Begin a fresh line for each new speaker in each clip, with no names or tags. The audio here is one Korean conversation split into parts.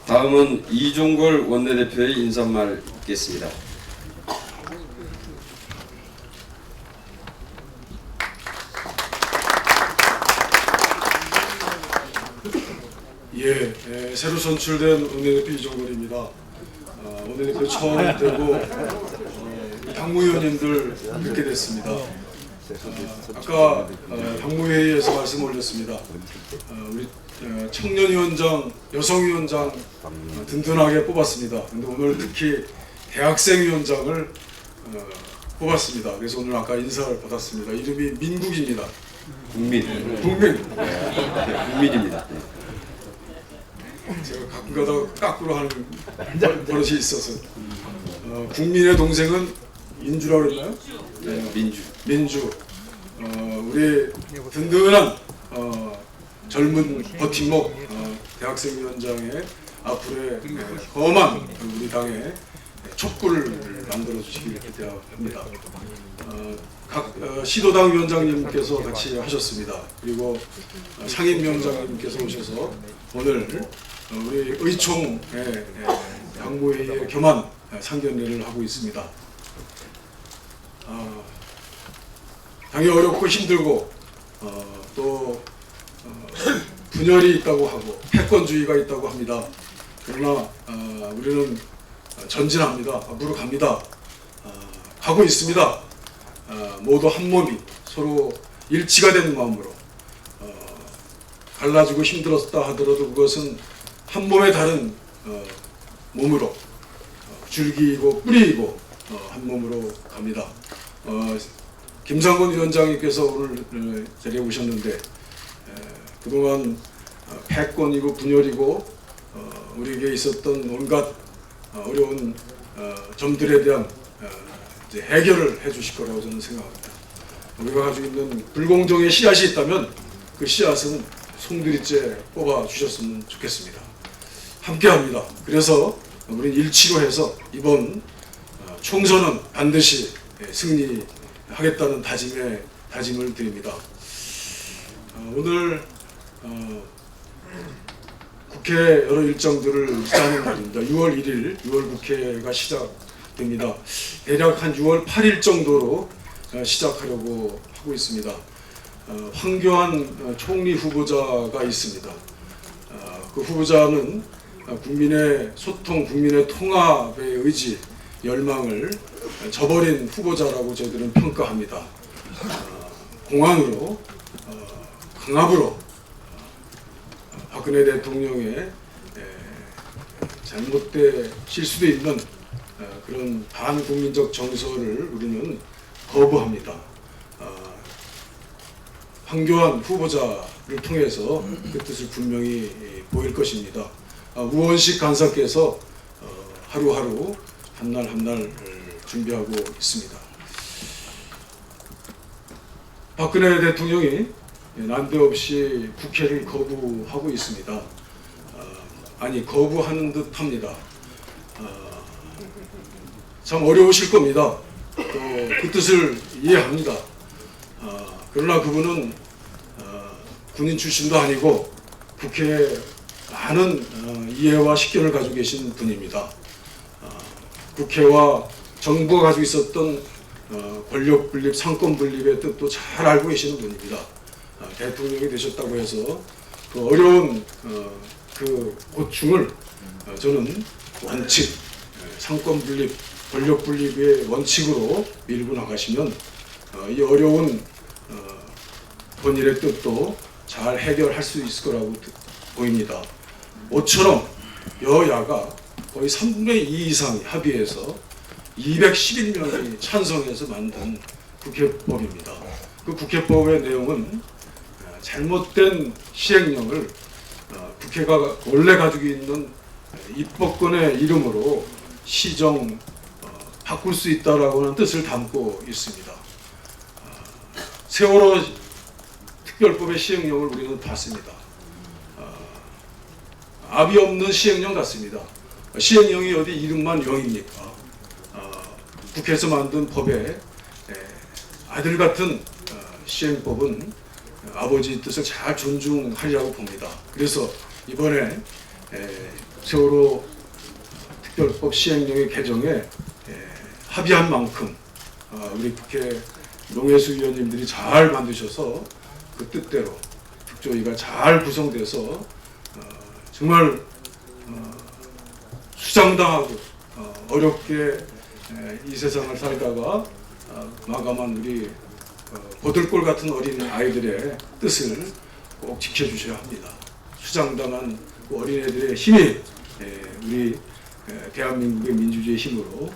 다음은 이종걸 원내대표의 인사말 듣겠습니다.
새로 선출된 원내대표 이종걸입니다. 원내대표 처음 되고 당무위원님들 뵙게 됐습니다. 아까 당무회의에서 말씀 올렸습니다. 우리 청년위원장, 여성위원장 든든하게 뽑았습니다. 근데 오늘 특히 대학생위원장을 뽑았습니다. 그래서 오늘 아까 인사를 받았습니다. 이름이 민국입니다.
국민. 국민입니다.
제가 가끔 가다가 까꾸로 하는 버릇이 있어서 국민의 동생은 인주라고 그랬나요?
네,
민주. 우리 든든한 젊은 버팀목 대학생위원장의 앞으로의 험한 우리 당의 촉구를 만들어 주시길 기대합니다. 각 시도당 위원장님께서 같이 하셨습니다. 그리고 상임위원장님께서 오셔서 오늘 우리 의총의 당무회의에 겸한 상견례를 하고 있습니다. 당이 어렵고 힘들고 또 분열이 있다고 하고 패권주의가 있다고 합니다. 그러나 우리는 전진합니다. 앞으로 갑니다. 가고 있습니다. 모두 한 몸이 서로 일치가 되는 마음으로 갈라지고 힘들었다 하더라도 그것은 한 몸에 다른 몸으로 줄기이고 뿌리이고 한 몸으로 갑니다. 김상곤 위원장님께서 오늘 자리에 오셨는데 그동안 패권이고 분열이고 우리에게 있었던 온갖 어려운 점들에 대한 이제 해결을 해주실 거라고 저는 생각합니다. 우리가 가지고 있는 불공정의 씨앗이 있다면 그 씨앗은 송두리째 뽑아 주셨으면 좋겠습니다. 함께합니다. 그래서 우리는 일치로 해서 이번 총선은 반드시 승리하겠다는 다짐을 드립니다. 오늘 국회 여러 일정들을 짜는 날입니다. 6월 1일 6월 국회가 시작됩니다. 대략 한 6월 8일 정도로 시작하려고 하고 있습니다. 황교안 총리 후보자가 있습니다. 그 후보자는 국민의 소통, 국민의 통합의 의지, 열망을 저버린 후보자라고 저희들은 평가합니다. 공안으로, 강압으로 박근혜 대통령의 잘못되실 수도 있는 그런 반국민적 정서를 우리는 거부합니다. 황교안 후보자를 통해서 그 뜻을 분명히 보일 것입니다. 우원식 간사께서 하루하루 한 날 한 날 준비하고 있습니다. 박근혜 대통령이 난데없이 국회를 거부하고 있습니다. 아니 거부하는 듯 합니다. 참 어려우실 겁니다. 또 그 뜻을 이해합니다. 그러나 그분은 군인 출신도 아니고 국회에 많은 이해와 식견을 가지고 계신 분입니다. 국회와 정부가 가지고 있었던 권력 분립, 상권 분립의 뜻도 잘 알고 계시는 분입니다. 대통령이 되셨다고 해서 그 어려운 그 고충을 저는 원칙, 상권 분립, 권력 분립의 원칙으로 밀고 나가시면 이 어려운 본일의 뜻도 잘 해결할 수 있을 거라고 보입니다. 모처럼 여야가 거의 3분의 2 이상이 합의해서 211명이 찬성해서 만든 국회법입니다. 그 국회법의 내용은 잘못된 시행령을 국회가 원래 가지고 있는 입법권의 이름으로 시정, 바꿀 수 있다라고 하는 뜻을 담고 있습니다. 세월호 특별법의 시행령을 우리는 봤습니다. 압이 없는 시행령 같습니다. 시행령이 어디 이름만 영입니까? 국회에서 만든 법에 아들 같은 시행법은 아버지 뜻을 잘 존중하리라고 봅니다. 그래서 이번에 세월호 특별법 시행령의 개정에 합의한 만큼 우리 국회 농해수 위원님들이 잘 만드셔서 그 뜻대로 특조위가 잘 구성돼서 정말 수장당하고 어렵게 이 세상을 살다가 마감한 우리 거들골 같은 어린 아이들의 뜻을 꼭 지켜주셔야 합니다. 수장당한 그 어린애들의 힘이 우리 대한민국의 민주주의 힘으로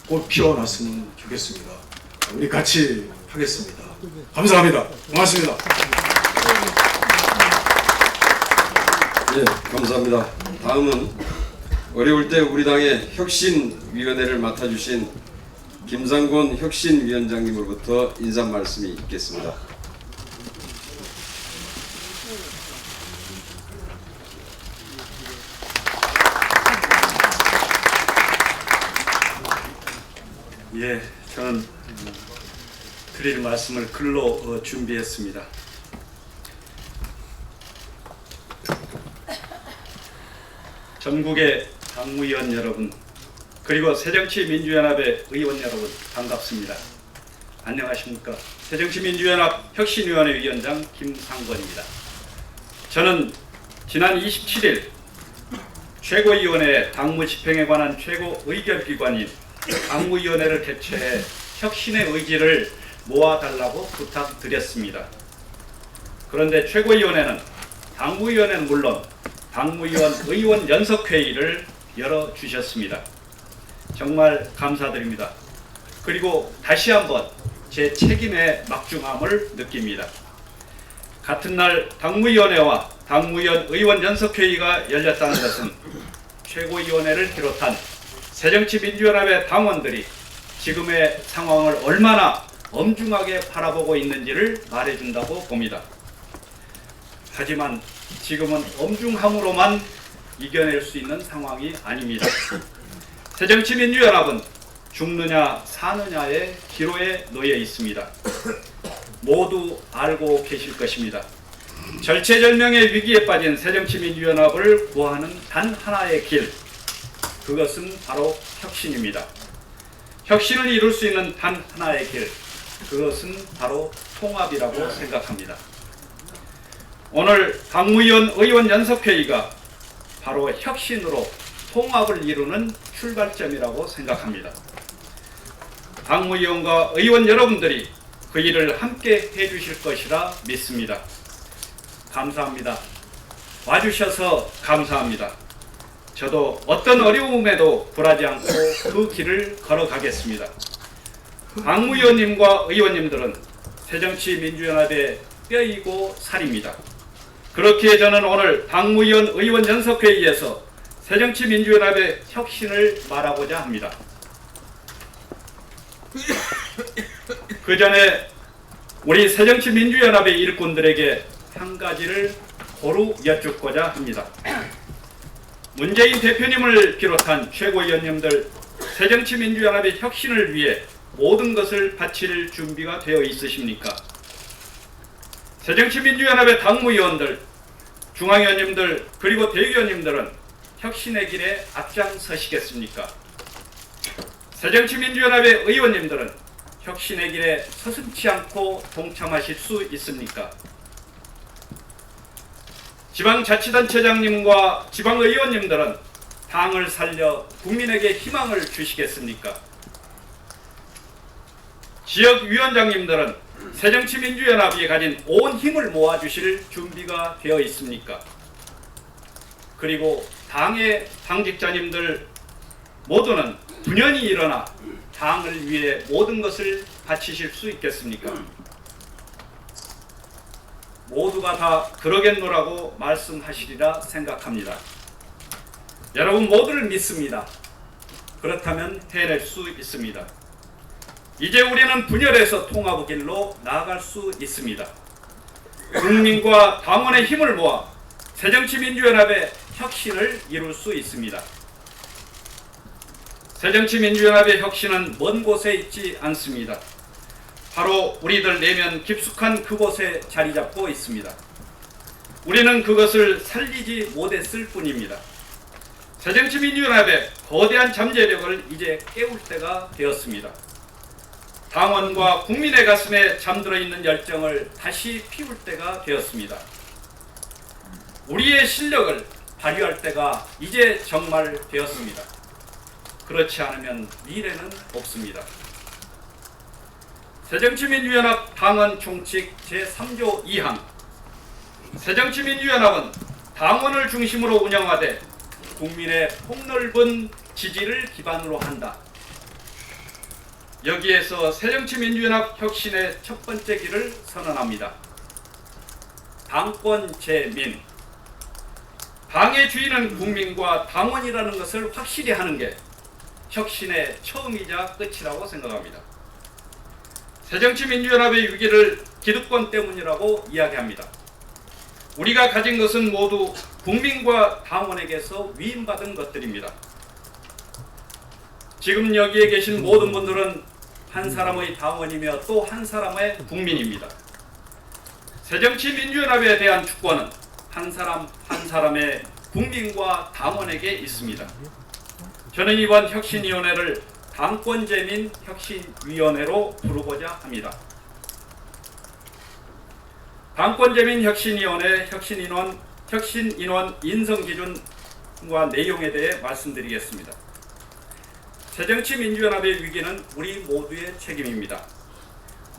꽃 피어났으면 좋겠습니다. 우리 같이 하겠습니다. 감사합니다. 고맙습니다.
예, 감사합니다. 다음은 어려울 때 우리 당의 혁신위원회를 맡아주신 김상곤 혁신위원장님으로부터 인사 말씀이 있겠습니다.
예, 저는 드릴 말씀을 글로 준비했습니다. 전국의 당무위원 여러분, 그리고 새정치민주연합의 의원 여러분, 반갑습니다. 안녕하십니까? 새정치민주연합 혁신위원회 위원장 김상곤입니다. 저는 지난 27일 최고위원회 당무 집행에 관한 최고 의결기관인 당무위원회를 개최해 혁신의 의지를 모아달라고 부탁드렸습니다. 그런데 최고위원회는 당무위원회는 물론 당무위원 의원 연석회의를 열어주셨습니다. 정말 감사드립니다. 그리고 다시 한번 제 책임의 막중함을 느낍니다. 같은 날 당무위원회와 당무위원 의원 연석회의가 열렸다는 것은 최고위원회를 비롯한 새정치민주연합의 당원들이 지금의 상황을 얼마나 엄중하게 바라보고 있는지를 말해준다고 봅니다. 하지만 지금은 엄중함으로만 이겨낼 수 있는 상황이 아닙니다. 새정치민주연합은 죽느냐 사느냐의 기로에 놓여 있습니다. 모두 알고 계실 것입니다. 절체절명의 위기에 빠진 새정치민주연합을 구하는 단 하나의 길, 그것은 바로 혁신입니다. 혁신을 이룰 수 있는 단 하나의 길, 그것은 바로 통합이라고 생각합니다. 오늘 당무위원 의원 연석회의가 바로 혁신으로 통합을 이루는 출발점이라고 생각합니다. 당무위원과 의원 여러분들이 그 일을 함께 해주실 것이라 믿습니다. 감사합니다. 와주셔서 감사합니다. 저도 어떤 어려움에도 굴하지 않고 그 길을 걸어가겠습니다. 당무위원님과 의원님들은 새정치민주연합의 뼈이고 살입니다. 그렇기에 저는 오늘 당무위원 의원 연석회의에서 새정치민주연합의 혁신을 말하고자 합니다. 그 전에 우리 새정치민주연합의 일꾼들에게 한 가지를 고루 여쭙고자 합니다. 문재인 대표님을 비롯한 최고위원님들, 새정치민주연합의 혁신을 위해 모든 것을 바칠 준비가 되어 있으십니까? 새정치민주연합의 당무위원들, 중앙위원님들, 그리고 대의원님들은 혁신의 길에 앞장서시겠습니까? 새정치민주연합의 의원님들은 혁신의 길에 서슴지 않고 동참하실 수 있습니까? 지방자치단체장님과 지방의원님들은 당을 살려 국민에게 희망을 주시겠습니까? 지역위원장님들은 새정치민주연합이 가진 온 힘을 모아주실 준비가 되어 있습니까? 그리고 당의 당직자님들 모두는 분연히 일어나 당을 위해 모든 것을 바치실 수 있겠습니까? 모두가 다 그러겠노라고 말씀하시리라 생각합니다. 여러분 모두를 믿습니다. 그렇다면 해낼 수 있습니다. 이제 우리는 분열해서 통합의 길로 나아갈 수 있습니다. 국민과 당원의 힘을 모아 새정치민주연합의 혁신을 이룰 수 있습니다. 새정치민주연합의 혁신은 먼 곳에 있지 않습니다. 바로 우리들 내면 깊숙한 그곳에 자리 잡고 있습니다. 우리는 그것을 살리지 못했을 뿐입니다. 새정치민주연합의 거대한 잠재력을 이제 깨울 때가 되었습니다. 당원과 국민의 가슴에 잠들어 있는 열정을 다시 피울 때가 되었습니다. 우리의 실력을 발휘할 때가 이제 정말 되었습니다. 그렇지 않으면 미래는 없습니다. 새정치민주연합 당원 총칙 제3조 2항 새정치민주연합은 당원을 중심으로 운영하되 국민의 폭넓은 지지를 기반으로 한다. 여기에서 새정치민주연합 혁신의 첫 번째 길을 선언합니다. 당권 재민. 당의 주인은 국민과 당원이라는 것을 확실히 하는 게 혁신의 처음이자 끝이라고 생각합니다. 새정치민주연합의 위기를 기득권 때문이라고 이야기합니다. 우리가 가진 것은 모두 국민과 당원에게서 위임받은 것들입니다. 지금 여기에 계신 모든 분들은 한 사람의 당원이며 또 한 사람의 국민입니다. 새정치민주연합에 대한 주권은 한 사람 한 사람의 국민과 당원에게 있습니다. 저는 이번 혁신위원회를 당권재민 혁신위원회로 부르고자 합니다. 당권재민 혁신위원회 혁신인원 인성기준과 내용에 대해 말씀드리겠습니다. 새정치민주연합의 위기는 우리 모두의 책임입니다.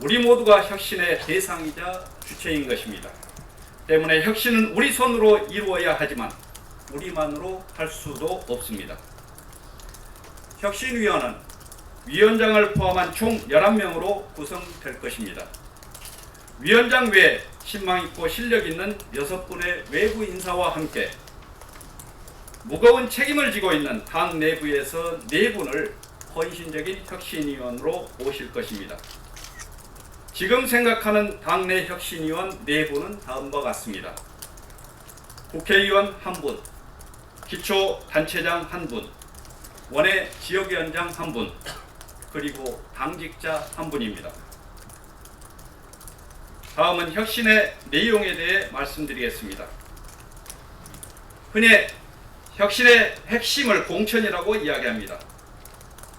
우리 모두가 혁신의 대상이자 주체인 것입니다. 때문에 혁신은 우리 손으로 이루어야 하지만 우리만으로 할 수도 없습니다. 혁신위원회는 위원장을 포함한 총 11명으로 구성될 것입니다. 위원장 외에 신망있고 실력있는 6분의 외부 인사와 함께 무거운 책임을 지고 있는 당 내부에서 4분을 헌신적인 혁신위원으로 모실 것입니다. 지금 생각하는 당내 혁신위원 4분은 다음과 같습니다. 국회의원 1분, 기초단체장 1분, 원외 지역위원장 1분, 그리고 당직자 1분입니다. 다음은 혁신의 내용에 대해 말씀드리겠습니다. 흔히 혁신의 핵심을 공천이라고 이야기합니다.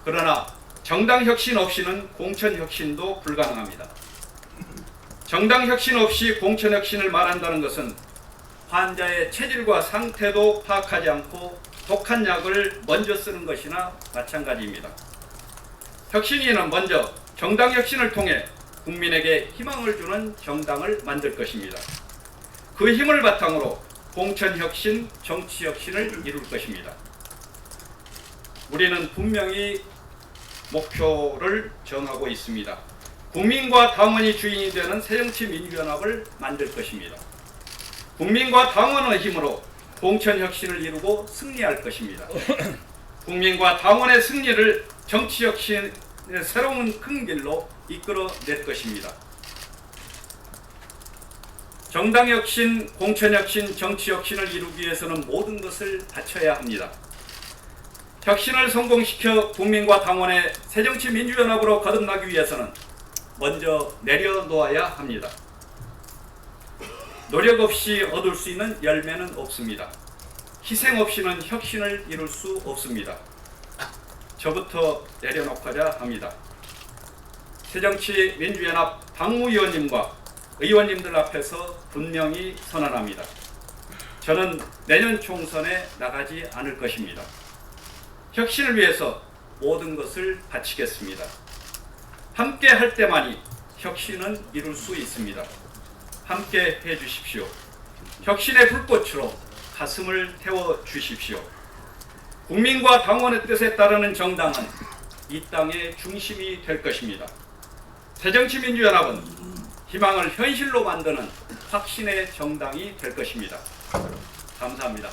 그러나 정당 혁신 없이는 공천 혁신도 불가능합니다. 정당 혁신 없이 공천 혁신을 말한다는 것은 환자의 체질과 상태도 파악하지 않고 독한 약을 먼저 쓰는 것이나 마찬가지입니다. 혁신위는 먼저 정당 혁신을 통해 국민에게 희망을 주는 정당을 만들 것입니다. 그 힘을 바탕으로 공천 혁신, 정치 혁신을 이룰 것입니다. 우리는 분명히 목표를 정하고 있습니다. 국민과 당원이 주인이 되는 새정치민주연합을 만들 것입니다. 국민과 당원의 힘으로 공천 혁신을 이루고 승리할 것입니다. 국민과 당원의 승리를 정치 혁신의 새로운 큰 길로 이끌어낼 것입니다. 정당 혁신, 공천 혁신, 정치 혁신을 이루기 위해서는 모든 것을 바쳐야 합니다. 혁신을 성공시켜 국민과 당원의 새정치민주연합으로 거듭나기 위해서는 먼저 내려놓아야 합니다. 노력 없이 얻을 수 있는 열매는 없습니다. 희생 없이는 혁신을 이룰 수 없습니다. 저부터 내려놓고자 합니다. 새정치민주연합 당무위원님과 의원님들 앞에서 분명히 선언합니다. 저는 내년 총선에 나가지 않을 것입니다. 혁신을 위해서 모든 것을 바치겠습니다. 함께 할 때만이 혁신은 이룰 수 있습니다. 함께 해 주십시오. 혁신의 불꽃으로 가슴을 태워 주십시오. 국민과 당원의 뜻에 따르는 정당은 이 땅의 중심이 될 것입니다. 새정치민주연합은 희망을 현실로 만드는 확신의 정당이 될 것입니다. 감사합니다.